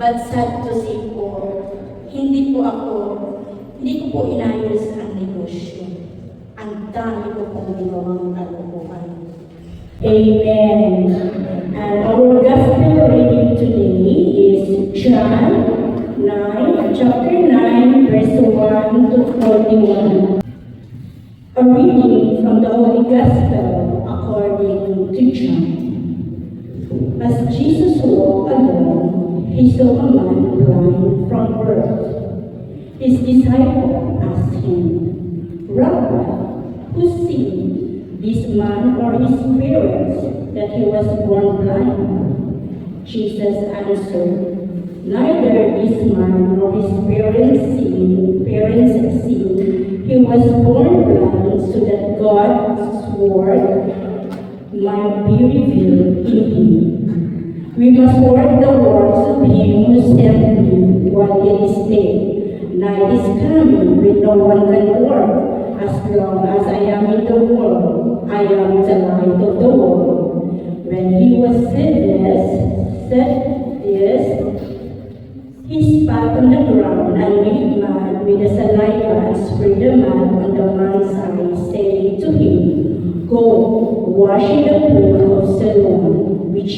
But sad to say po, hindi ko po inayos ang negosyo. Ang dami ko pong ginawang kalokohan. Amen. And our gospel reading today is chapter 9, verse 1 to 41. A reading from the Holy Gospel according to John. As Jesus walked along, he saw a man blind from birth. His disciples asked him, Rabbi, who sinned, this man or his parents, that he was born blind? Jesus answered, neither this man nor his parents sinned. He was born blind so that God's word might be revealed in him. We must work the works of him who sent me while it is day. Night is coming when no one can work. As long as I am in the world, I am the light of the world. When he was said this, he spat on the ground and made mud with the saliva and spread the mud on the man's eyes, saying to him, Go, wash in the pool of Siloam, which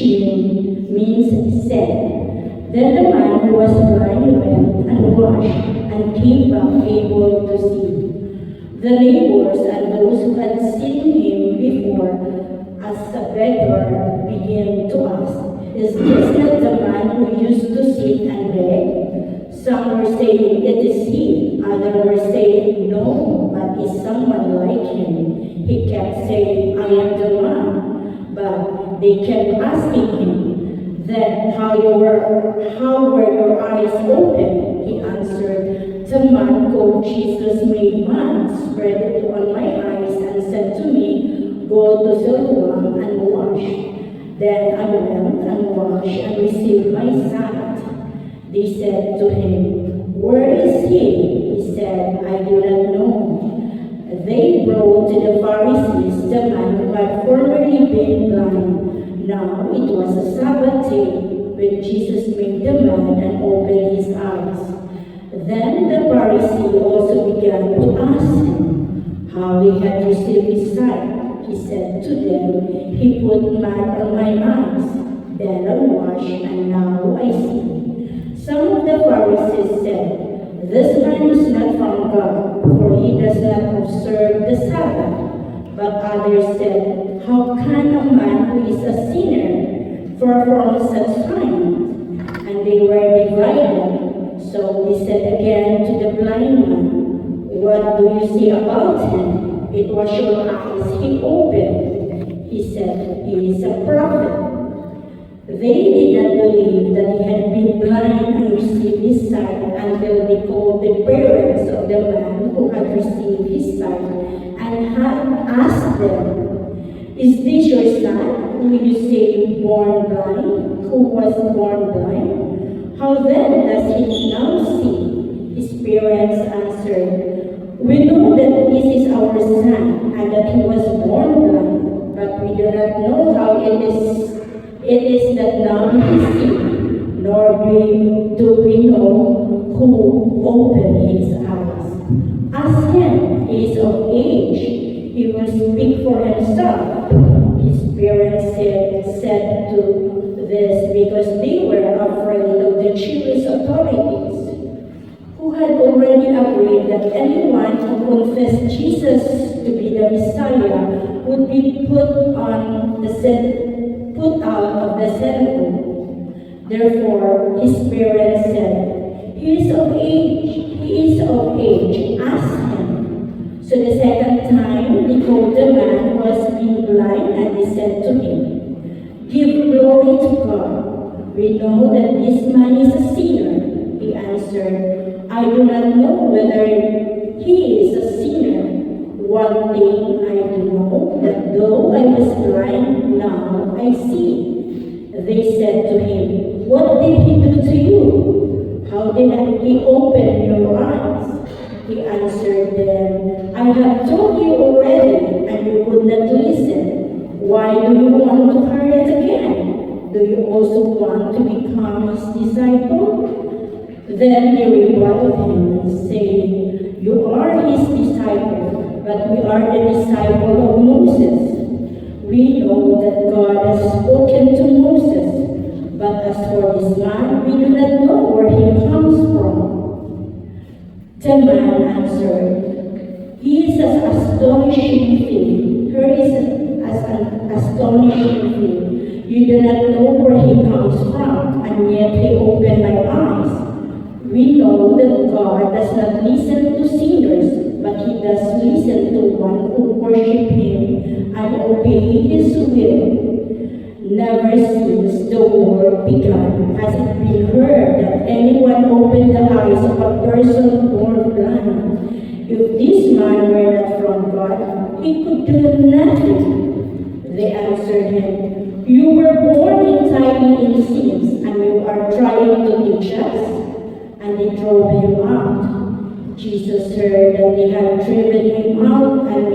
means sent. Then the man who was blind went and washed and came back able to see. The neighbors and those who had seen him before as a beggar began to ask, Is this not the man who used to sit and beg? Some were saying, It is he. Others were saying, No, but is someone like him? He kept saying, I am the one. But they kept asking him, Then how were your eyes opened? He answered, The man called Jesus made mud, spread it on my eyes, and said to me, Go to Siloam and wash. Then I went and washed and received my sight. They said to him, Where is he? He said, I do not know. They brought to the Pharisees the man who had formerly been blind. Now it was a Sabbath day when Jesus made the man and opened his eyes. Then the Pharisee also began to ask him how he had received his sight. He said to them, He put mud on my eyes. Then I washed, and now I see. Some of the Pharisees said, This man is not from God, for he does not observe the Sabbath. But others said, How can a man who is a sinner perform such signs? And they were divided. So they said again to the blind man, What do you say about him? It was your eyes he opened. He said, He is a prophet. They did not believe that he had been blind and received his sight until they called the parents of the man who had received his sight and had asked them, Is this your son, who you say born blind, who was born blind? How then does he now see? His parents answered, We know that this is our son, and that he was born blind, but we do not know how it is that now he sees, nor do we know who opened his eyes. Ask him, he is of age, he will speak for himself. His parents said to this because they were afraid of the Jewish authorities, who had already agreed that anyone who confessed Jesus to be the Messiah would be put out of the synagogue. Therefore, his parents said, He is of age, ask him. So the second time, they called the man who was being blind, and they said to him, Give glory to God. We know that this man is a sinner. He answered, I do not know whether he is a sinner. One thing I do know, that though I was blind, now I see. They said to him, What did he do to you? How did he open your eyes? He answered them, I have told you already, and you would not listen. Why do you want to hear it again? Do you also want to become his disciple? Then they rebuked him, saying, You are his disciple, but we are the disciple of Moses. We know that God has spoken to Moses, but as for this man, we do not know where he comes from. The man answered, He is an astonishing thing. Here is an astonishing thing. You do not know where he comes from, and yet he opened my eyes. We know that God does not listen to sinners, but he does listen to one who worship him and obey his will. Never since the world began has it been heard that anyone opened the eyes of a person born blind. If this man were not from God, he could do nothing. They answered him, You were born entirely in sins, and you are trying to teach us? And they drove him out. Jesus heard that they had driven him out, and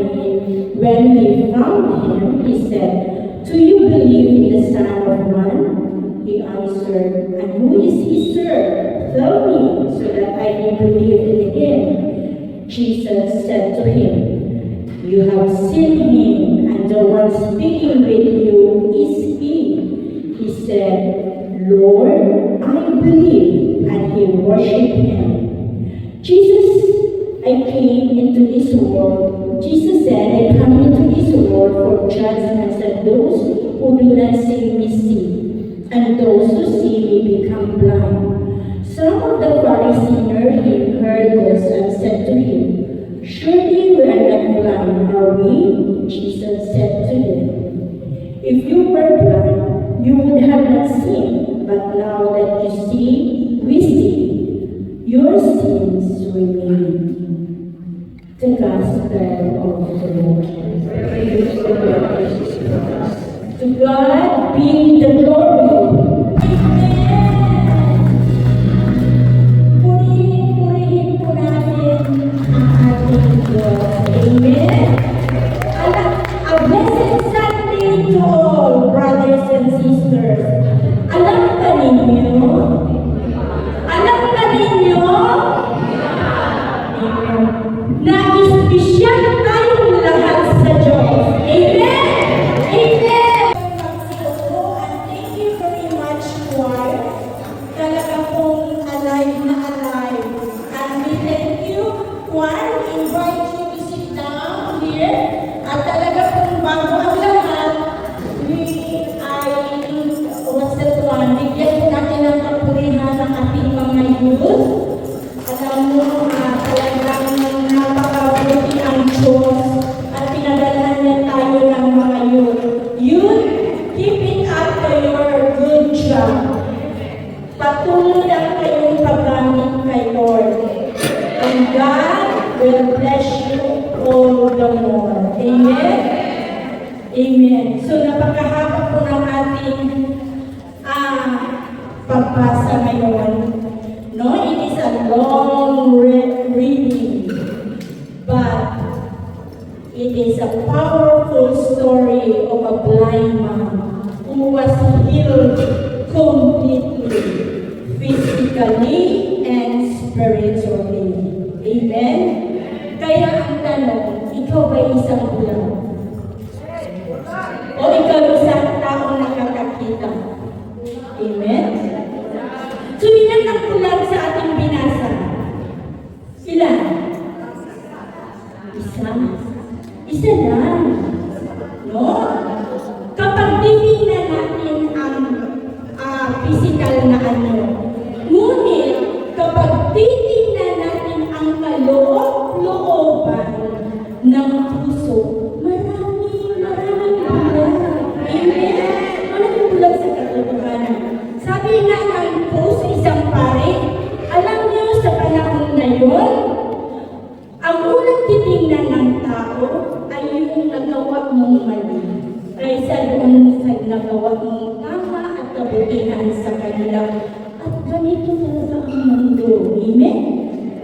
when he found him, he said, Do you believe in the Son of Man? He answered, And who is he, sir? Tell me, so that I may believe in him. Jesus said to him, You have seen him, and the one speaking with you is he. He said, Lord, I believe, and he worshipped him. I came into this world. Jesus said, I come into this world for judgment, and those who do not see me see, and those who see me become blind. Some of the Pharisees heard this and said to him, Surely we are not blind, are we? Jesus said to them, If you were blind, you would have not seen, but now that you see, we see. Your sins remain. The Gospel of the Lord. Praise the Lord Jesus Christ. To God be the glory. Amen. Purihin po natin ang ating Diyos. Amen. A blessed Sunday to all, brothers and sisters. Alam ba ninyo? Alam ba ninyo? Na ispesyal tayong lahat sa Diyos. Amen? Amen! And thank you very much, choir. Talaga pong alive na alive. And we thank you, choir. We invite you to sit down here. At talaga pong bago ang lahat, bigyan po natin ang kapurihan ng ating mga youth. Alam mo, talagang napakabuti ang Diyos at pinadalhan niya tayo ng mga youth. Youth, keep it up to your good job. Patuloy lang kayong paggamit kay Lord. And God will bless you all the more. Amen? Amen. So, napakahaba po ng ating pagbasa ngayon. No, it is a long reading, but it is a powerful story of a blind man who was healed completely, physically and spiritually. Amen? Kaya ang tanong, ikaw ba isang bulag? O ikaw isang taong nakakakita? Amen? So, ilan ang kulang sa ating binasa? Ilan? Isa. Isa lang. No? Kapag titignan natin ang physical na ano, ngunit kapag titignan natin ang kaloob-looban ng puso, maraming bulag. Amen? Maraming bulag sa katotohanan. Sabi nga ng post isang pare, alam niyo sa panahon na yun, ang unang titingnan ng tao ay yung nagawa mong mali. Kaysa doon sa nagawa mong tama at kabutihan sa kanila. At ganito talaga ang mundo. Amen?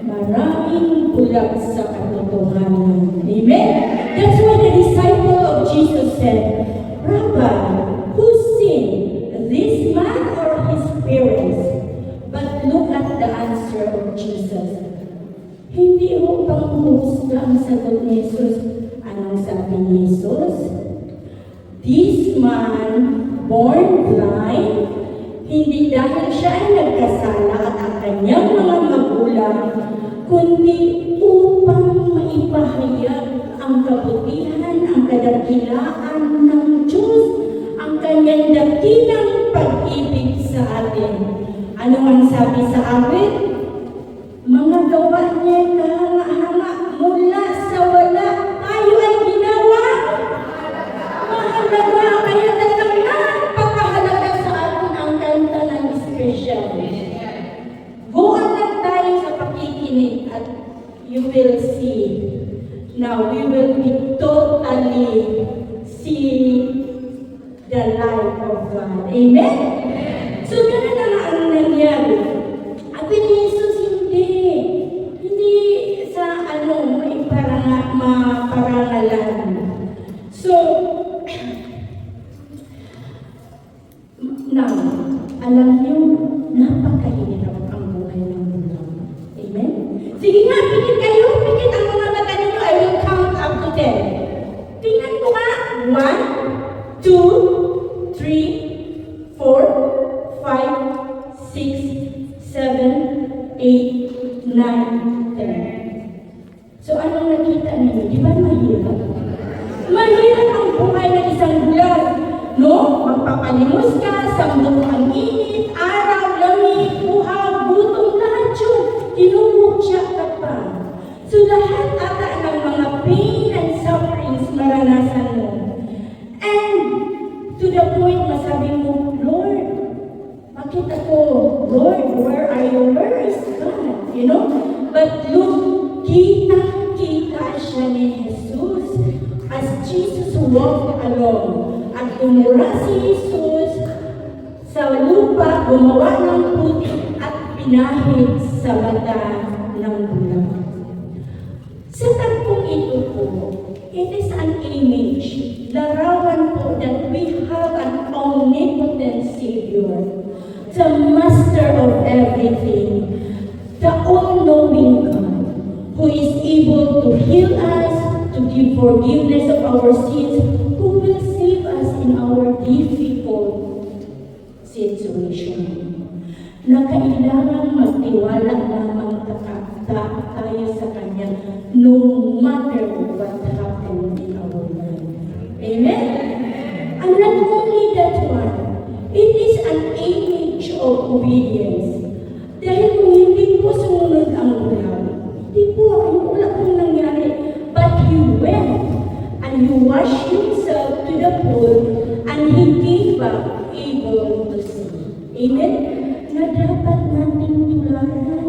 Maraming bulag sa katotohanan. Amen? That's why the disciple of Jesus said, Rabbi, who sinned, this Lord Jesus. Hindi ho panghuhusga ang sagot ni Jesus. Anong sabi ni Jesus? This man, born blind, hindi dahil siya ay nagkasala at ang kanyang mga magulang, kundi upang maipahayag ang kabutihan, ang kadakilaan ng Diyos, ang kanyang dakilang pag-ibig sa atin. Ano ang sabi sa awit? Mga gawa niya kahanga-hanga mula sa wala, tayo ay ginawa mahalaga. Kaya talagang napakahalaga sa atin ang kanta ng special. Buwan lang tayo sa pakikinig at you will see. Now we will be totally see the light of God. Amen? So ganun na nga ang nangyari. Abi ni Jesus, hindi sa maparangalan. So, now, alam niyo, napakahirap ang buhay ng mundo. Amen? Sige nga, pikit kayo, pikit ang mga mata ninyo. I will count up to 10. Tingnan ko nga. 1, 2, 3, 4, 5, 6, 7, 8, 9, 10. So, anong nakita ninyo? Di ba mahirap? Mahirap ang buhay ng isang bulan. No? Magpapalimos ka, sambok ang init, araw, lamig, uhaw, gutom, lahat yun. Tinumutya ka pa. So, lahat ata ng mga pain and sufferings maranasan mo. And, to the point, masabi mo, Lord, bakit ako? Lord, where are you? Where is God? You know? But look, kita siya ni Jesus as Jesus walked along. At tumura si Jesus sa lupa, gumawa ng putik at pinahid sa mata ng bulag. Sa tagpong ito po, it is an image, larawan po that we have an omnipotent Savior, the Master of everything, the all-knowing God, who is able to heal us, to give forgiveness of our sins, who will save us in our difficult situation. Na kailangan magtiwala lamang tayo sa Kanya no matter what happened in our life. Amen? And not only that one, it is an image of obedience. Dahil kung hindi po sumunod ang ulam, hindi po ang ulam pong nangyari. But he went and he washed himself to the pool and he came back able to see. Amen? Na dapat nating tularan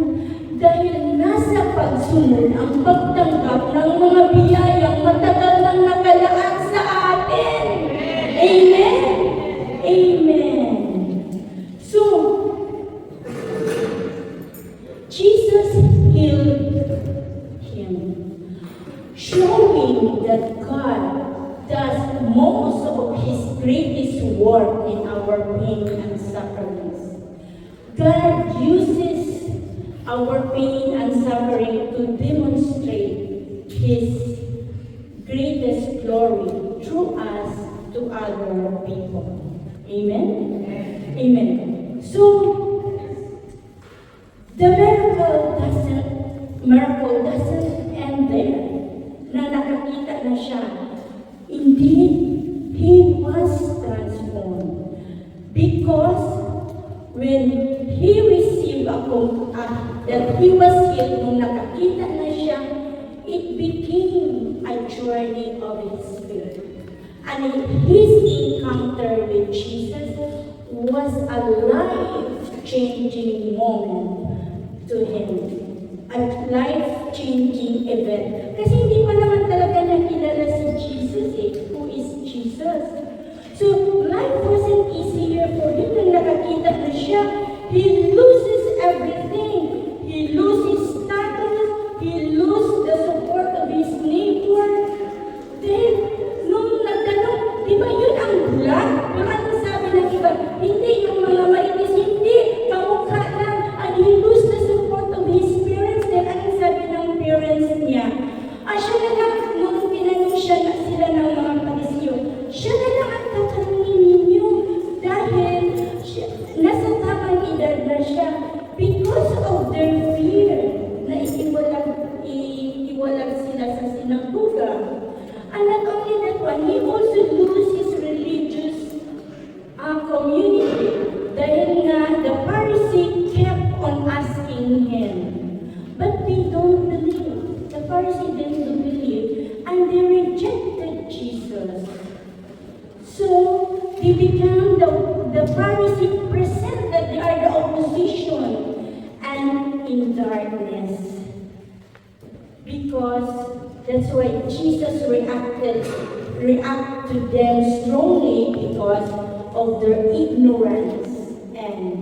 dahil nasa pagsunod ang pagtanggap ng mga biyayang matagal nang nakalaan sa atin. Amen? Amen. So, Jesus healed him, showing that God does most of His greatest work in our pain and sufferings. God uses our pain and suffering to demonstrate His greatest glory through us to other people. Amen? Amen. So, the miracle doesn't end there. Na nakakita na siya. Indeed, he was transformed. Because when he received that he was healed, nung nakakita na siya, it became a journey of his faith. And his encounter with Jesus was a life-changing moment to him. A life-changing event. Kasi hindi pa naman talaga nakilala si Jesus Who is Jesus? So, life wasn't easier for him nung nakakita na siya. He loses everything. He loses status. He loses the support of his neighbor. Then, nung nagtanong, di ba yun ang bulag? Pero anong sabi ng iba? Hindi, yung mga marites, hindi. Kamukha lang. And he loses the support of his because of their fear na iwalag sila sa sinagoga. And not only that one, he also lose his religious community. Dahil nga, the Pharisee kept on asking him. But they don't believe. The Pharisee didn't believe. And they rejected Jesus. So, they become the Pharisee present that they are the opposition and in darkness. Because that's why Jesus react to them strongly because of their ignorance and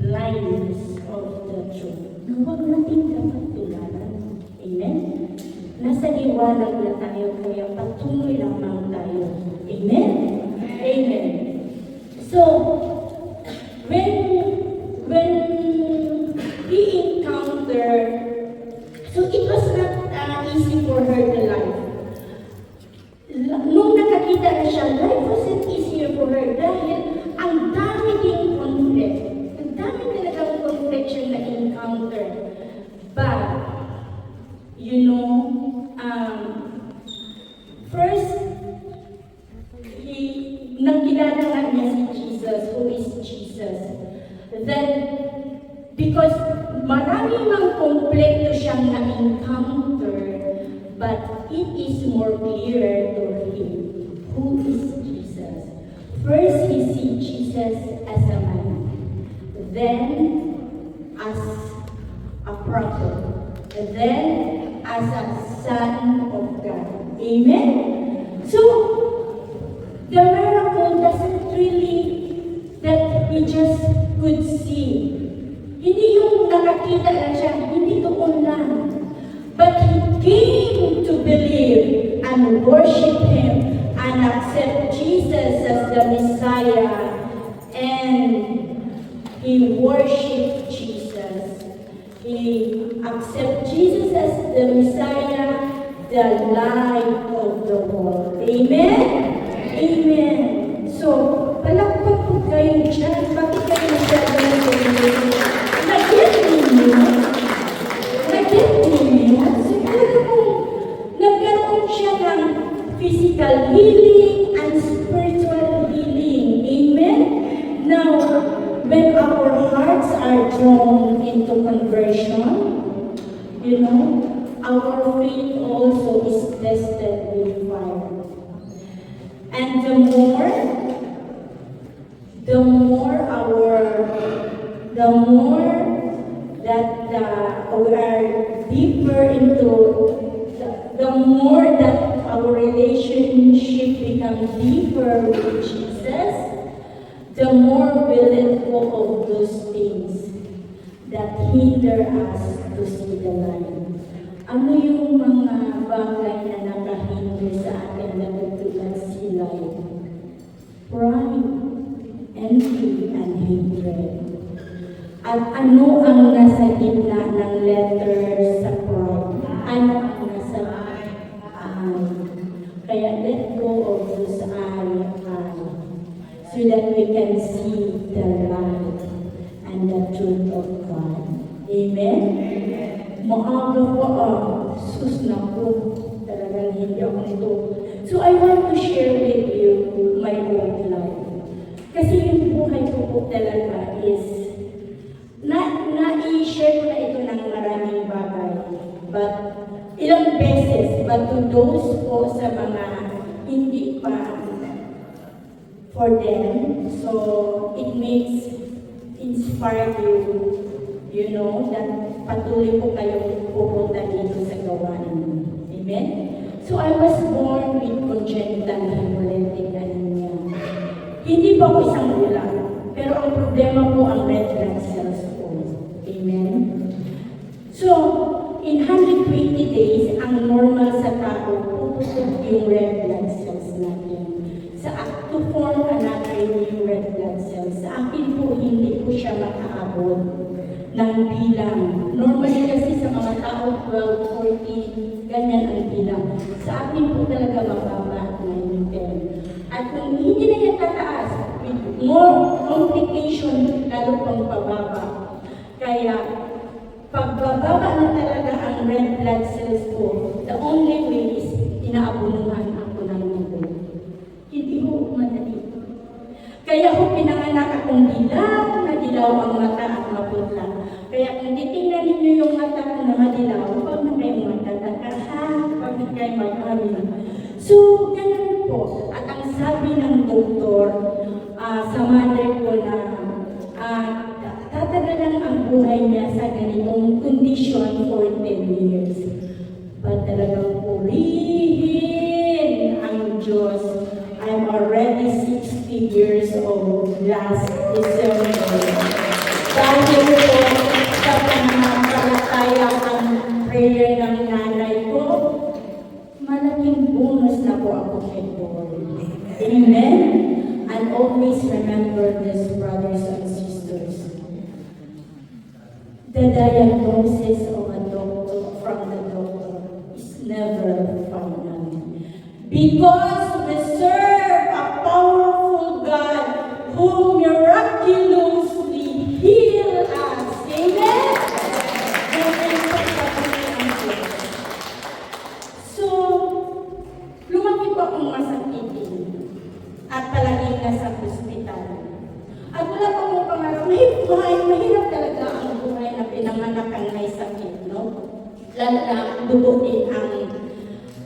blindness of the truth. Na huwag natin dapat tularan. Amen? Nasa liwanag na tayo, kaya patuloy lamang tayo. Amen? Amen. So, when he encountered, so it was not easy for her to life. Nung nakakita na siya, life wasn't easier for her dahil ang dami ding conflict. Ang dami talagang conflict siya na-encounter. But, you know, first, nakilala nga niya si Jesus, who is Jesus. Then, because marami mang kompleto siyang na-encounter, but it is more clear to him who is Jesus. First, he sees Jesus as a man, then as a prophet, then as a son of God. Amen? So, the miracle doesn't really that he just could see. Hindi yung nakakita lang siya, hindi doon lang. But he came to believe and worship him and accept Jesus as the Messiah. And he worshiped Jesus. He accepted Jesus as the Messiah, the light of the world. Amen? Amen. So, palakpak po kayo dyan. Bakit kayo nagdadala ko ninyo? Nag-get ninyo? Nag-get ninyo? So, talaga kung nagkaroon siya ng physical healing and spiritual healing. Amen? Now, when our hearts are drawn into conversion, you know, our faith also is tested with fire. And the more that we are deeper into, the more that our relationship becomes deeper with Jesus, the more we let go of those things that hinder us to see the light. Ano yung mga bagay na nakahinder sa atin na nagtulad sila? Pride, envy, and hatred. At ano ang nasa gitna ng letter sa pride? Ano ang nasa I? Kaya let go of those I, so that we can see the light and the truth of God. Amen? Maaga po sus na po. Talagang hindi ako nito. So I want to share with you my own life. Kasi yung buhay ko po talaga is, na-i-share ko na ito ng maraming bagay. But, ilang beses, but to those po sa mga hindi pa for them, so it makes inspire you know, that patuloy po kayong pupunta dito sa gawain. Amen? So I was born with congenital hemolytic anemia. Hindi pa ako isang ulang, pero ang problema po ang red blood cells po. Amen? So, in 120 days, ang normal sa tao, puputok yung red blood cells natin. To form another new red blood cells. Sa akin po, hindi po siya makaabot ng bilang. Normally kasi sa mga tao, 12, 14, ganyan ang bilang. Sa akin po talaga mababa na yung 10. At kung hindi na yan tataas, more complication, lalo pang pababa. Kaya, pagbababa na talaga ang red blood cells ko, the only way is inaabunuhan ako ng dugo. Hindi ko madali. Kaya ko pinanganak akong dilaw na dilaw ang mata at maputla. Kaya kung titingnan ninyo yung mata ko na madilaw, huwag na kayong magtataka, ha? Huwag na kayong mag-amin. So, ganun po. At ang sabi ng doktor sa mother ko na tatagalan ang buhay niya sa ganitong condition for 10 years. But talagang purihin ang Diyos. I'm already 60 years old last December. Dahil po sa pananampalatayang prayer ng nanay ko, malaking bonus na po ako kay Lord. Amen? And always remember this, brothers and sisters. The diagnosis of a doctor from the doctor is never final. Because we serve a powerful God who miraculously heal us. Amen? So, lumaki po akong masakitin at palaging nasa hospital. At wala pa mo pangarap, mahirap talaga ang buhay na pinanganak ang may sakit, no? Lalo na dugutin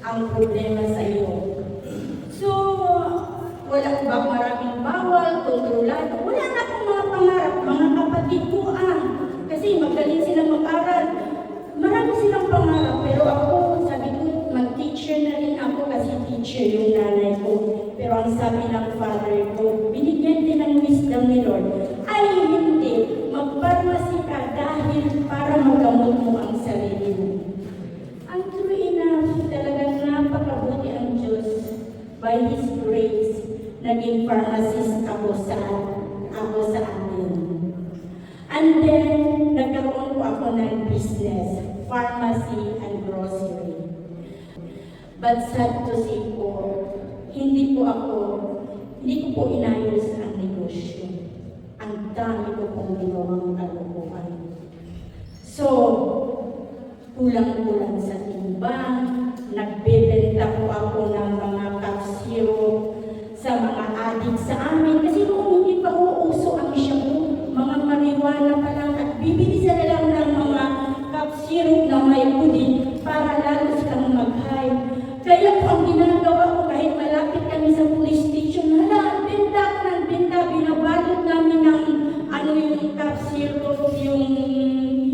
ang problema sa iyo. So, wala ba maraming bawal, kontrolado? Wala na akong mga pangarap, mga kapatid ko kasi magaling silang mag-aral. Marami silang pangarap, pero ako, sabi ko, mag-teacher na rin ako kasi teacher yung nanay ko. Pero ang sabi ng father ko, binigyan din ng wisdom ni Lord, ay hindi, mag-pharmacy ka dahil para magamot mo ang sarili mo. Ang true enough, talagang napakabuti ang Diyos. By His grace, naging pharmacist ako sa amin. And then, nagkaroon po ako ng business, pharmacy and grocery. But sad to say po, hindi ko po inayos ang negosyo. Ang dami ko pong ginawang kalokohan. So, kulang-kulang sa timbang, nagbebenta po ako ng mga cough syrup sa mga adik sa amin. Kasi noong hindi pa uuso ang shampoo, mga marijuana pa lang at bibili sila lang ng mga cough syrup na may pudin para lalo silang mag-high. Kaya po ang ginagawa ko kahit malapit kami sa police station, benta ko ng benta, binabalot namin ng yung cough syrup, yung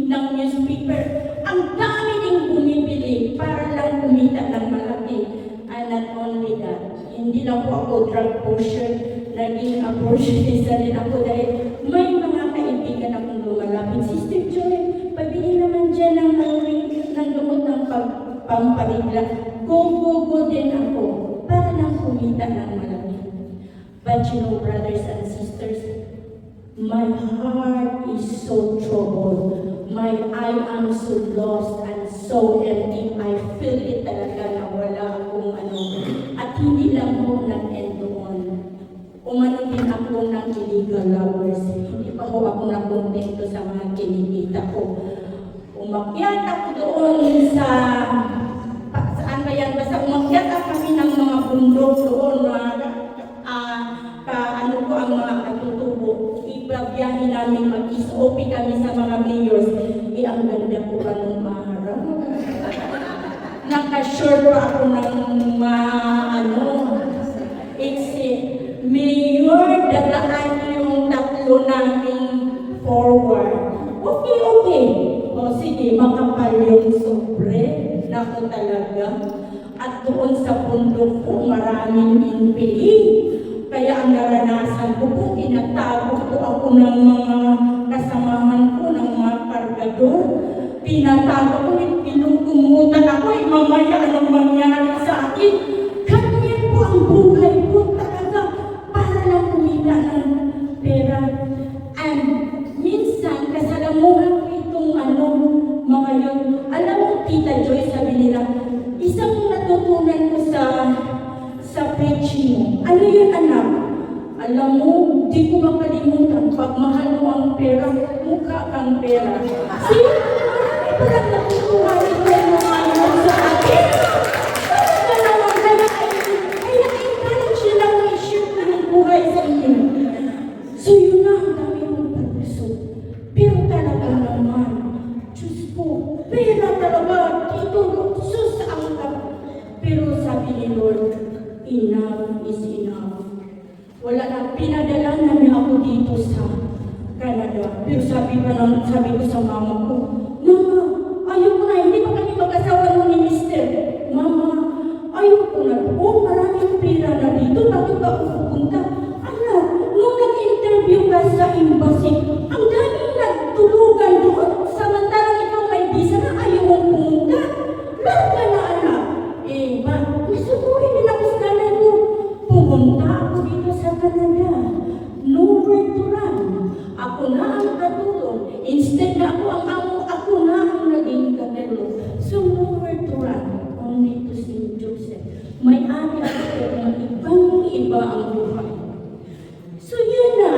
ng newspaper. Ang dami ding bumibili para lang kumita ng malaki. And not only that, hindi lang po ako drug pusher, naging abortionist rin ako dahil may mga kaibigan akong lumalapit. Sister Joy, pabili naman dyan ng gamot ng pampaligla. Go din ako para lang kumita ng malaki. But you know, brothers and sisters, my heart is so troubled. I am so lost and so empty. I feel it talaga na wala akong At hindi lang po nag-end doon. Umano din ako ng illegal lovers. Hindi pa ho ako nakontento sa mga kinikita ko. Umakyat ako doon saan ba yan? Basta umakyat ako kami ng mga bundok doon, ang mga katutubo. Ibabiyahin namin mag-SOP kami sa mga mayors. Ang ganda ko pa nung maharap. Naka-sure pa ako ng mayor, dadaan yung tatlo namin forward. Okay. O sige, makapal yung sobre. Naku talaga. At doon sa bundok ko, maraming inpili. Kaya ang naranasan ko po, tinatawag ko ako ng mga kasamahan ko, ng mga kargador. Tinatawag ko, pinugumutan ako, mamaya anong mangyari sa akin. Ganyan po ang buhay ko talaga para lang kumita ng pera. And minsan, kasalamuhan ko itong mga yun. Alam mo, Tita Joy, sabi nila, isang natutunan ko sa preaching mo. Ano yun, anak? Alam mo, di ko makalimutan, pag mahal mo ang pera, mukha kang pera. Sino? Parang natutuwa rin kayo ngayon sa akin. Kaya encourage nila ko i-share ko yung buhay sa inyo. So yun na, ang dami kong pag-uso. Pero talaga naman, Diyos ko, pera talaga, dito, sus ang pero sabi ni Lord, enough is enough. Wala na, pinadala na niya ako dito sa Canada. Pero sabi ko sa mama ko, Mama, ayoko na, hindi pa kami mag-asawa mo ni Mister. Mama, ayoko na doon, maraming pera na dito, bakit ba ako pupunta? Anak, nung nag-interview ka sa embassy, ang daming nagtulugan doon, samantalang ikaw may visa na ayaw mong pumunta. Lahat ka na, anak. Nasubuhin din ako sa nanay ko. Pumunta ako dito sa Canada. Nowhere to run. Ako na ang katulong. Instead na ako na ang naging katulong. So nowhere to run. Only to St. Joseph. May ari ako na ibang-iba ang buhay. So yun na.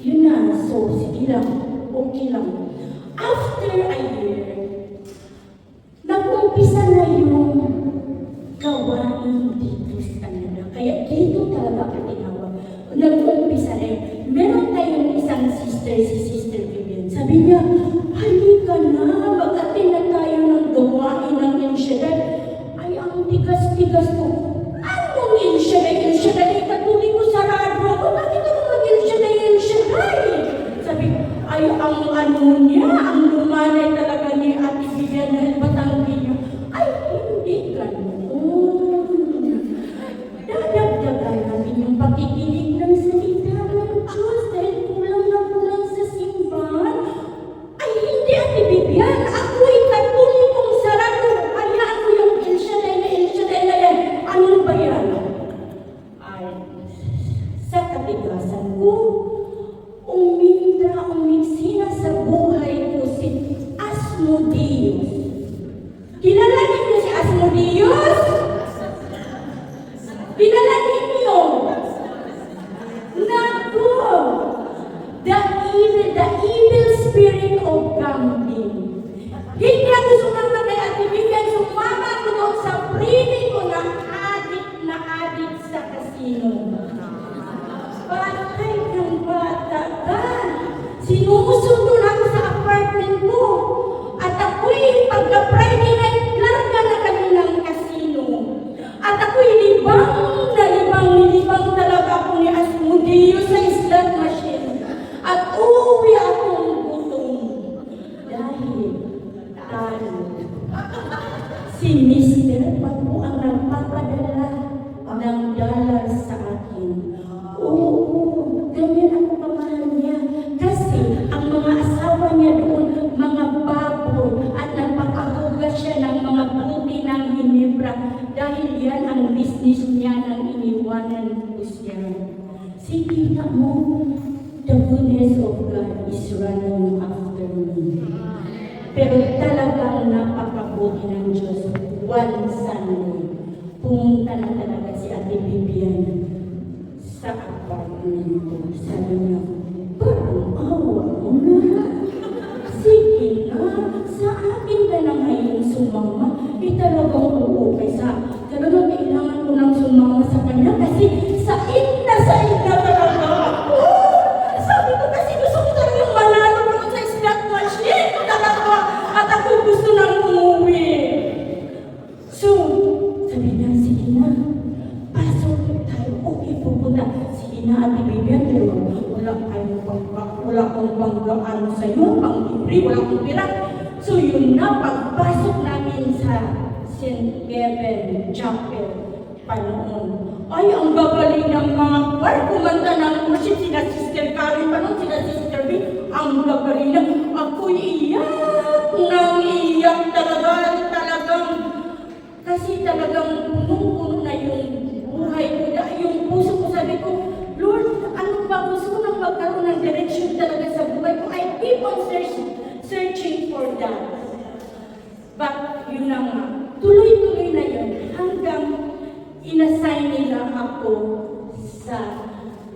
Yun na. So sige lang. Okay lang. After a year, nag-umpisa na yung gawain dito sa Canada. Kaya dito talaga ako tinawag. Nag-umpisa na yun. Meron tayong isang sister, si Sister Vivian. Sabi niya, halika na, mag-attend na tayo ng gawain ng El Shaddai. Ay, ang tigas-tigas ko. Anong El Shaddai? El Shaddai, katuloy ko sa radyo ako. Bakit ako mag-El Shaddai? El Shaddai? Sabi, ay, ang ano niya, ang lumanay talaga ni Ate Vivian na Batangin niyo. Ay, hindi ganun. Dadagdagan namin yung pakikinig ng salita ng Diyos dahil kulang na kulang sa simbahan. Ay, hindi Ate Vivian, ako'y katuloy kong sarado. Hayaan ko yung El Shaddai na yan. Ano ba yan? Ay, sa katigasan ko, umiksina sa buhay ko si Asmodeus. Kilala niyo si Asmodeus? Kilala ninyo? Naku! The evil spirit of gambling. Hindi ako sumama kay Ate Vivian, sumama ko doon sa primi ko na adik sa casino. Patay kang bata ka. Sinusundo na ako sa apartment ko. At ako'y pagka-Friday night, larga na kami ng casino. At ako'y nilibang talaga ako ni Asmodeus sa slot machine. At uuwi akong gutom. Dahil talo. Si Mr. Papo ang nagpapadala ng dollar sa akin. Oo, ganyan ako kamahal niya. Kasi ang mga asawa niya doon, mga baboy, at nagpapakahugas siya ng mga buti ng Hinebra. Dahil yan ang business niya nang iniwanan ko siya. Sige na mo, the goodness of God is running after me. Pero talagang napakabuti ng Diyos. One Sunday, pumunta na talaga si Ate Vivian sa apartment ko. Sabi niya, parang awa mo na. Sige na, sa akin ka na ngayon sumama. Talagang oo kaysa talagang kailangan ko nang sumama sa kanya kasi said na talaga ako. Sabi ko kasi gusto ko talagang manalo ko sa slot machine talaga at ako gusto nang umuwi. So, sabi niya, sige na, pasok tayo, okay, pupunta. Sige na, Ate Vivian, pero wala akong banggaan sa'yo, pang-libre, wala akong pera. So yun na, pagpasok namin sa St. Kevin Chapel, panoon. Ay, ang gagaling ng mga kwar, kumanta ng worship, sila Sister Karen, panon sila Sister B, ang gagaling na. Ako'y iyak talagang. Kasi talagang punong-puno na yung buhay ko, yung puso ko, sabi ko, Lord, ano ba gusto ko nang magkaroon ng direction talaga sa buhay ko? I keep on searching for that. But yun na nga, tuloy-tuloy na yun hanggang inassign nila ako sa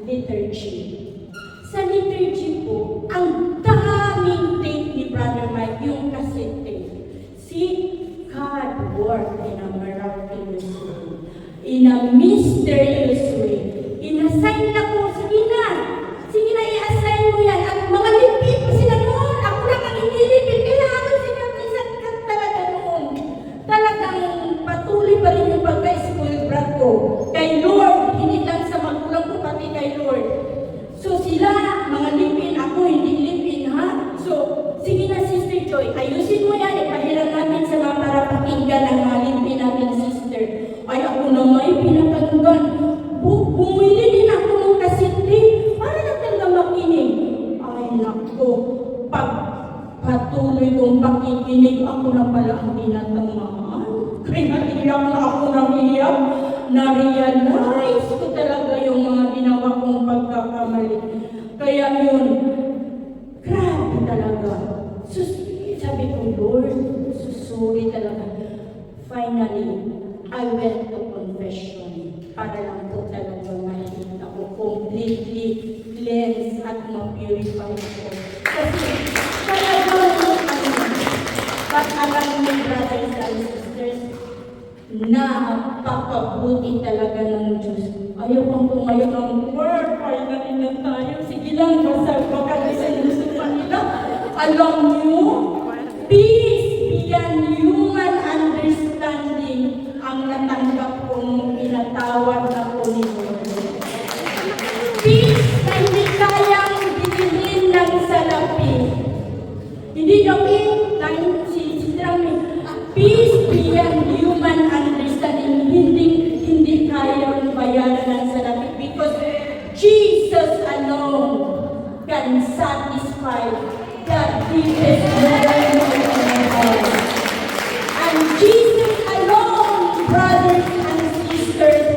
liturgy. Sa liturgy po, ang daming tape ni Brother Mike, yung cassette tape. See, God worked in a miraculous way, in a mysterious way. Inassign na po, sige na i-assign mo yan. At mga lipid pa sila noon, ako lang ang inilipid, kaya ako sinabisan ka talaga noon. Talagang patuloy pa rin yung pagka-school brat ko. Kay Lord, hindi lang sa magulang ko, pati kay Lord. So sila, mga lipin, ako hindi lipin, ha? So, sige na Sister Joy, ayusin mo yan, ipahiram natin sa mga para pakinggan ang mga lipin natin, Sister. Ay, ako na may pinakinggan. Bumili din ako ng kasiti para na talaga makinig. Ay, naku, pag patuloy kong pakikinig, ako na pala ang tinatamaan. Kaya iyak na ako ng iyak. Na-realize ko talaga yung mga ginawa kong pagkakamali. Kaya yun, grabe talaga. Sabi ko, Lord, susuri talaga. Finally, I went to confession para lang po talaga makikita ko completely cleansed at ma-purify ko. Kasi talagang pag alam mo, brothers and sisters, napakabuti talaga ng Diyos. Ayaw pang tumayo ng word, finally na tayo. Sige lang, baka gusto pa nila. Alam niyo, peace beyond human understanding ang natanggap ko nung pinatawad ako ni Lord. Peace na hindi kayang bilhin ng salapi. Hindi kami, si Drami, peace beyond human understanding, hindi kayang bayaran ng salapi because Jesus alone can satisfy the deepest longing of our hearts. And Jesus alone, brothers and sisters,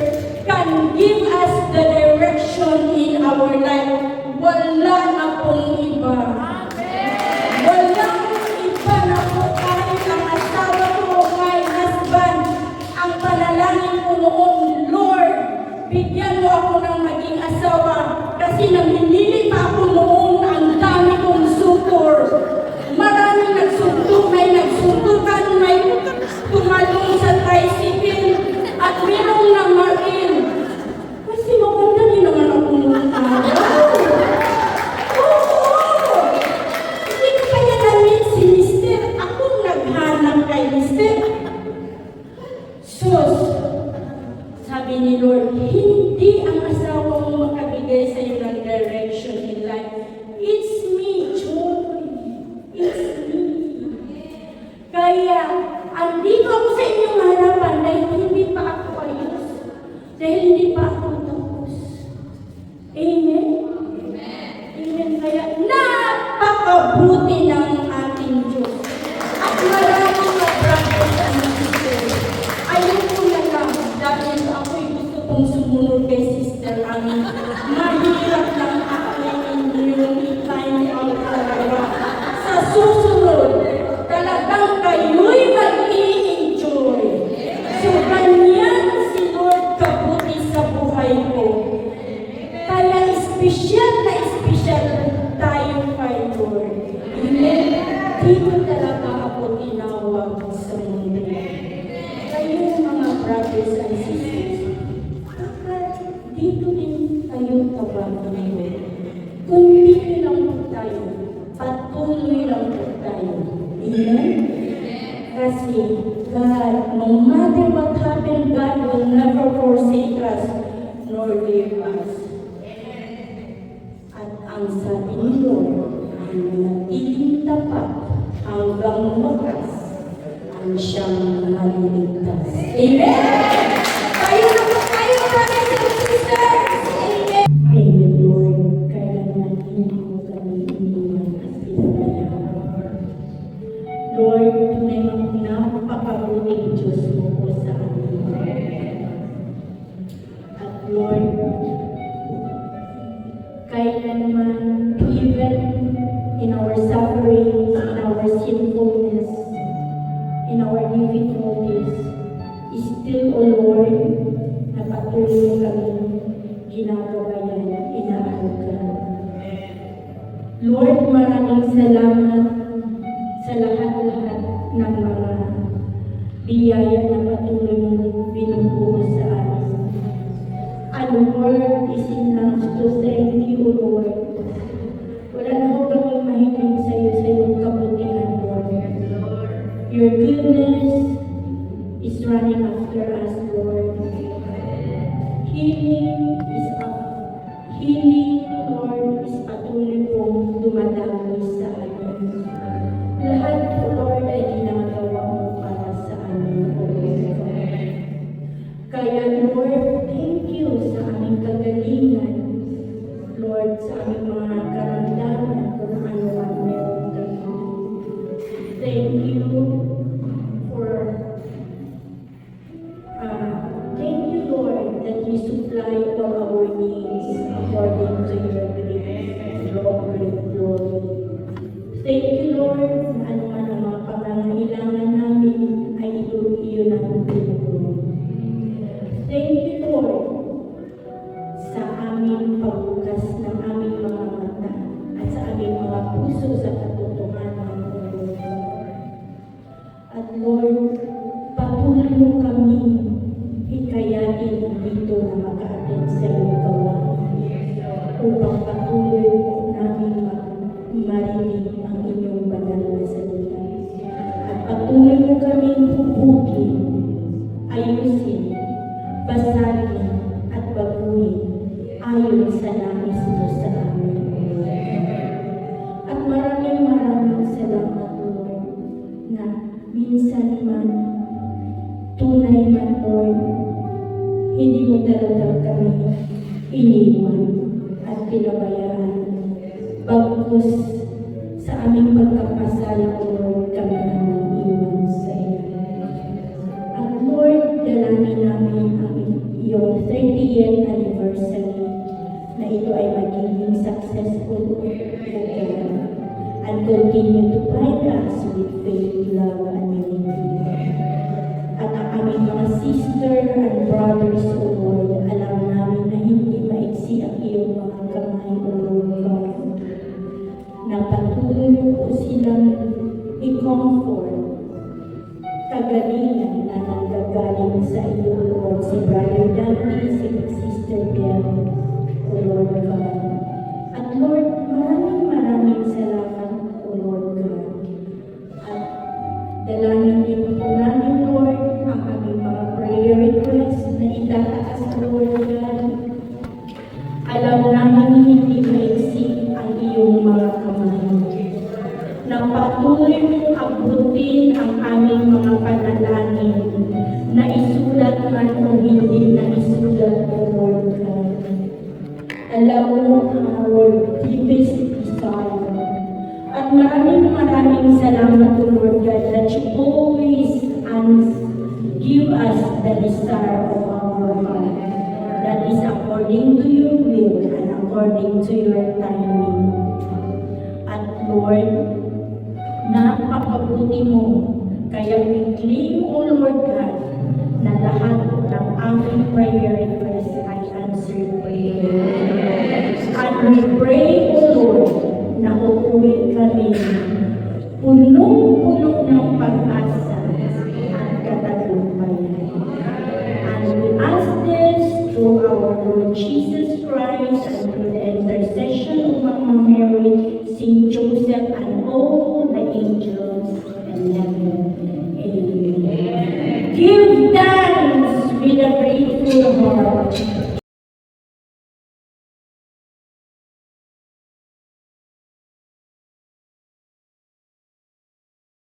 can give us the direction in our life. Wala na pong iba. Walang iba na po kahit ang asawa ko, my husband, ang panalangin ko noon, Lord, bigyan mo ako ng maging asawa kasi namimili pa ako noon, ang dami kong sutor. Maraming nagsuntok, may nagsuntukan, may tumalong sa tricycle, at mayroong namaril. Kasi maganda din naman ako noong araw. Oo! Hindi ko kaya namin si Mister. Ako naghanap kay Mister. Sus! Sabi ni Lord, hindi ang asawa mo makabigay sa iyo ng direction in life. It's me, Joy. It's me. Kaya, andito ako sa inyong harapan dahil hindi pa ako ayos. Dahil hindi pa ako tapos. Amen? Amen. Kaya, napakabuti ng ating Diyos. At maraming brothers and sisters. Ayoko na lang dahil ako'y gusto kong sumunod kay Sister Ami. Mahirap lang akin yung i-time out talaga. Sa susunod, talagang kayo'y mag-i-enjoy. So, ganyan si Lord kabuti sa buhay ko. Kaya espesyal na espesyal tayo kay Lord. Amen? Dito talaga ako tinawag sa mundo. Kayo mga brothers and sisters, dito din kayo tawag ng Lord. Continue lang po tayo. Patuloy lang po tayo. Amen? Kasi God, no matter what happened, God will never forsake us nor leave us. At ang sabi ni Lord, ang manatiling tapat hanggang wakas, ang siyang maliligtas. Amen! Tayo na po tayo, brothers and sisters! Amen! Amen, Lord. Kailangan hindi ko kami iniwan at pinayaan. Lord, tunay na napakabuting Diyos mo po sa amin. At Lord, kailanman, even in our sufferings, in our sinfulness, in our difficulties, still, O Lord, napatuloy mo kami ginagabayan, inaarugan. Lord, maraming salamat sa lahat-lahat ng mga biyaya na patuloy mong binubuhos sa amin. And Lord, is enough to thank you, Lord. Wala na ho kami mahiling sa iyong kabutihan, Lord. Your goodness is running after us, Lord. Healing is up. Healing, Lord, is patuloy pong dumadaloy sa amin. Lahat po, Lord, ay ginagawa mo para sa amin, Lord. Kaya, Lord, thank you sa aming kagalingan. Lord, sa aming mga karamdaman kung ano ang meron kayo. Thank you for thank you, Lord, that you supply all our needs according to your great glory. Thank you, Lord, na anuman ang mga pangangailangan namin ay iyon ang tinutulong. Thank you, Lord, sa aming pagbukas ng aming mga mata at sa aming mga puso sa katotohanan, Lord. At Lord, patuloy mo kami hikayatin dito na maka-attend sa iyong gawain upang patuloy po namin marinig ang inyong banal na salita. At patuloy mo kaming hubukin, ayusin, basahin at baguhin ayon sa nais mo sa amin. At maraming salamat, Lord, na minsan man, tunay man, Lord, hindi mo talaga kami iniwan at pinabayaan. Bagkus sa aming pagkakasala, Lord, kami ang iwan sa iyo. At Lord, dalangin namin ang iyong 30th anniversary na ito ay magiging successful and continue to guide us with faith, love, and unity. At ang aming mga sister and brothers, O Lord, alam namin na hindi maiksi ang iyong mga kamay, O Lord God, na patuloy po silang i-comfort kagalingan na nanggagaling sa iyo, Lord, si Brother Dante, si Sister Bell, O Lord God. At Lord, maraming salamat, O Lord God. At dalangin din po namin, Lord, ang aming mga prayer requests na itataas, Lord God. Alam namin hindi maiksi ang iyong mga kamay. Na patuloy mong abutin ang aming mga panalangin na isulat man o hindi na isulat, O Lord God. Alam mo our deepest desire. At maraming salamat, O Lord God, that you always give us the desire of our heart. That is according to your will and according to your timing. At Lord, napakabuti mo. Kaya we claim, O Lord God, na lahat ng aming prayer requests ay answered prayer. And we pray, O Lord, na uuwi kami